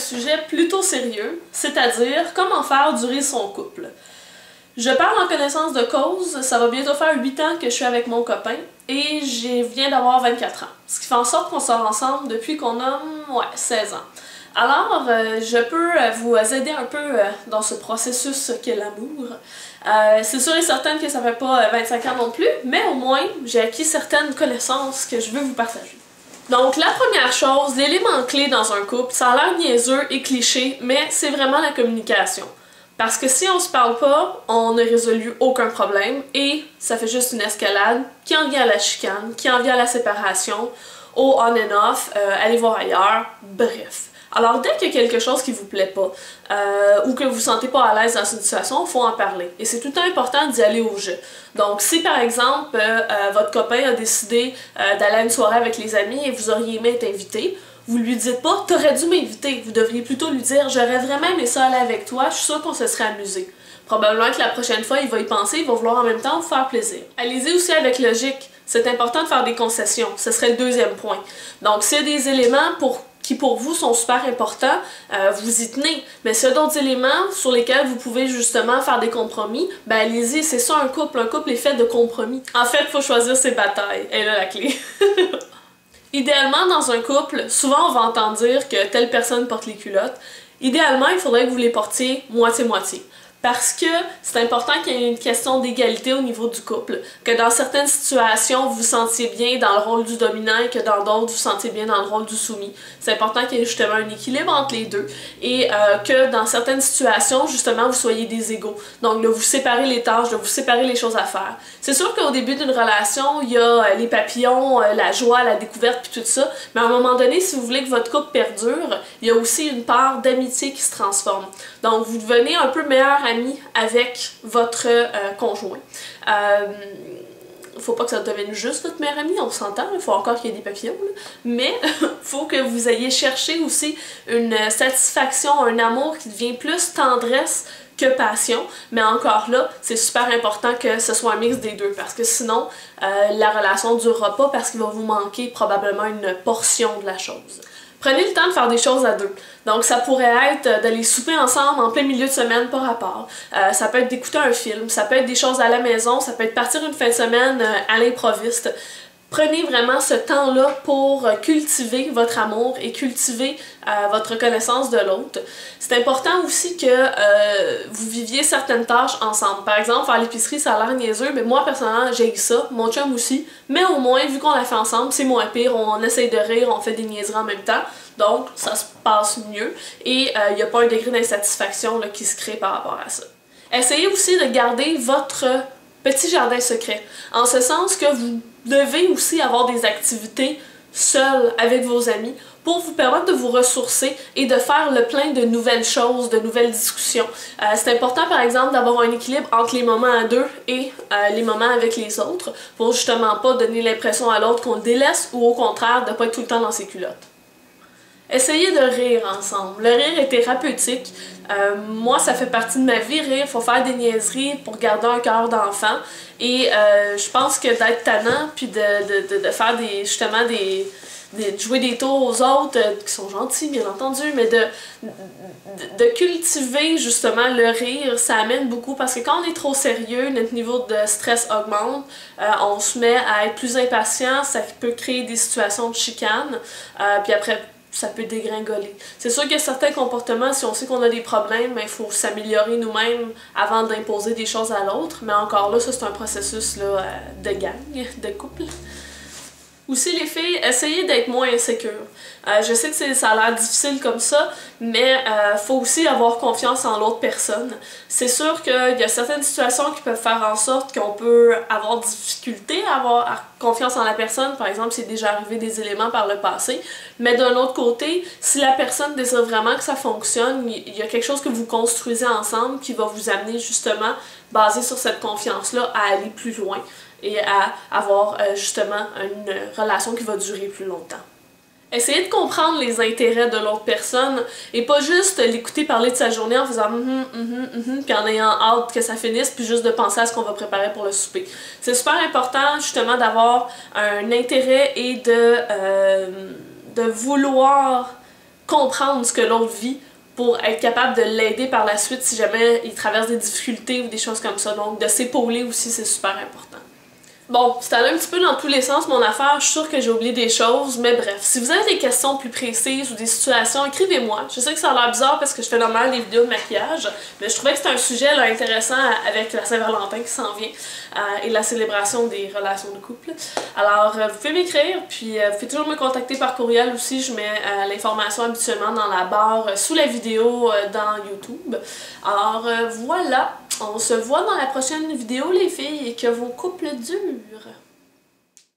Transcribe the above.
sujet plutôt sérieux, c'est-à-dire comment faire durer son couple. Je parle en connaissance de cause, ça va bientôt faire 8 ans que je suis avec mon copain et je viens d'avoir 24 ans. Ce qui fait en sorte qu'on sort ensemble depuis qu'on a 16 ans. Alors, je peux vous aider un peu dans ce processus qu'est l'amour. C'est sûr et certain que ça fait pas 25 ans non plus, mais au moins, j'ai acquis certaines connaissances que je veux vous partager. Donc, la première chose, l'élément clé dans un couple, ça a l'air niaiseux et cliché, mais c'est vraiment la communication. Parce que si on se parle pas, on n'a résolu aucun problème et ça fait juste une escalade qui en vient à la chicane, qui en vient à la séparation, au on and off, aller voir ailleurs, bref. Alors dès qu'il y a quelque chose qui vous plaît pas ou que vous vous sentez pas à l'aise dans une situation, il faut en parler. Et c'est tout le temps important d'y aller au jeu. Donc si par exemple votre copain a décidé d'aller à une soirée avec les amis et vous auriez aimé être invité, vous lui dites pas « t'aurais dû m'inviter », vous devriez plutôt lui dire « j'aurais vraiment aimé ça aller avec toi, je suis sûre qu'on se serait amusé ». Probablement que la prochaine fois, il va y penser, il va vouloir en même temps vous faire plaisir. Allez-y aussi avec logique, c'est important de faire des concessions, ce serait le deuxième point. Donc s'il y a des éléments qui pour vous sont super importants, vous y tenez. Mais s'il y a d'autres éléments sur lesquels vous pouvez justement faire des compromis, ben allez-y, c'est ça un couple est fait de compromis. En fait, il faut choisir ses batailles, elle a la clé. Idéalement, dans un couple, souvent on va entendre dire que telle personne porte les culottes. Idéalement, il faudrait que vous les portiez moitié-moitié. Parce que c'est important qu'il y ait une question d'égalité au niveau du couple. Que dans certaines situations, vous vous sentiez bien dans le rôle du dominant et que dans d'autres, vous vous sentiez bien dans le rôle du soumis. C'est important qu'il y ait justement un équilibre entre les deux. Et que dans certaines situations, justement, vous soyez des égaux. Donc, de vous séparer les tâches, de vous séparer les choses à faire. C'est sûr qu'au début d'une relation, il y a les papillons, la joie, la découverte, puis tout ça. Mais à un moment donné, si vous voulez que votre couple perdure, il y a aussi une part d'amitié qui se transforme. Donc, vous devenez un peu meilleur ami avec votre conjoint. Faut pas que ça devienne juste votre meilleur ami, on s'entend, il faut encore qu'il y ait des papillons, là. Mais faut que vous ayez cherché aussi une satisfaction, un amour qui devient plus tendresse que passion, mais encore là, c'est super important que ce soit un mix des deux, parce que sinon, la relation ne durera pas parce qu'il va vous manquer probablement une portion de la chose. Prenez le temps de faire des choses à deux. Donc ça pourrait être d'aller souper ensemble en plein milieu de semaine par rapport. Ça peut être d'écouter un film, ça peut être des choses à la maison, ça peut être partir une fin de semaine à l'improviste. Prenez vraiment ce temps-là pour cultiver votre amour et cultiver votre connaissance de l'autre. C'est important aussi que vous viviez certaines tâches ensemble. Par exemple, faire l'épicerie, ça a l'air niaiseux, mais moi, personnellement, j'ai ça, mon chum aussi. Mais au moins, vu qu'on l'a fait ensemble, c'est moins pire, on essaye de rire, on fait des niaiseries en même temps. Donc, ça se passe mieux et il n'y a pas un degré d'insatisfaction qui se crée par rapport à ça. Essayez aussi de garder votre petit jardin secret. En ce sens que vous devez aussi avoir des activités seules avec vos amis pour vous permettre de vous ressourcer et de faire le plein de nouvelles choses, de nouvelles discussions. C'est important par exemple d'avoir un équilibre entre les moments à deux et les moments avec les autres pour justement pas donner l'impression à l'autre qu'on le délaisse ou au contraire de pas être tout le temps dans ses culottes. Essayez de rire ensemble. Le rire est thérapeutique. Moi, ça fait partie de ma vie, rire. Il faut faire des niaiseries pour garder un cœur d'enfant. Et je pense que d'être tannant, puis de faire justement de jouer des tours aux autres, qui sont gentils, bien entendu, mais de cultiver justement le rire, ça amène beaucoup. Parce que quand on est trop sérieux, notre niveau de stress augmente. On se met à être plus impatient. Ça peut créer des situations de chicane. Puis après, ça peut dégringoler. C'est sûr qu'il y a certains comportements, si on sait qu'on a des problèmes, il faut s'améliorer nous-mêmes avant d'imposer des choses à l'autre, mais encore là, ça c'est un processus là, de gang, de couple. Aussi les filles, essayez d'être moins insécures. Je sais que ça a l'air difficile comme ça, mais faut aussi avoir confiance en l'autre personne. C'est sûr qu'il y a certaines situations qui peuvent faire en sorte qu'on peut avoir difficulté à avoir confiance en la personne. Par exemple, c'est déjà arrivé des éléments par le passé. Mais d'un autre côté, si la personne désire vraiment que ça fonctionne, il y a quelque chose que vous construisez ensemble qui va vous amener justement, basé sur cette confiance-là, à aller plus loin et à avoir justement une relation qui va durer plus longtemps. Essayez de comprendre les intérêts de l'autre personne et pas juste l'écouter parler de sa journée en faisant puis en ayant hâte que ça finisse puis juste de penser à ce qu'on va préparer pour le souper. C'est super important justement d'avoir un intérêt et de vouloir comprendre ce que l'autre vit pour être capable de l'aider par la suite si jamais il traverse des difficultés ou des choses comme ça. Donc de s'épauler aussi, c'est super important. Bon, c'est allé un petit peu dans tous les sens mon affaire, je suis sûre que j'ai oublié des choses, mais bref, si vous avez des questions plus précises ou des situations, écrivez-moi. Je sais que ça a l'air bizarre parce que je fais normalement des vidéos de maquillage, mais je trouvais que c'était un sujet là, intéressant avec la Saint-Valentin qui s'en vient et la célébration des relations de couple. Alors, vous pouvez m'écrire, puis vous pouvez toujours me contacter par courriel aussi, je mets l'information habituellement dans la barre sous la vidéo dans YouTube. Alors voilà, on se voit dans la prochaine vidéo les filles et que vos couples durent!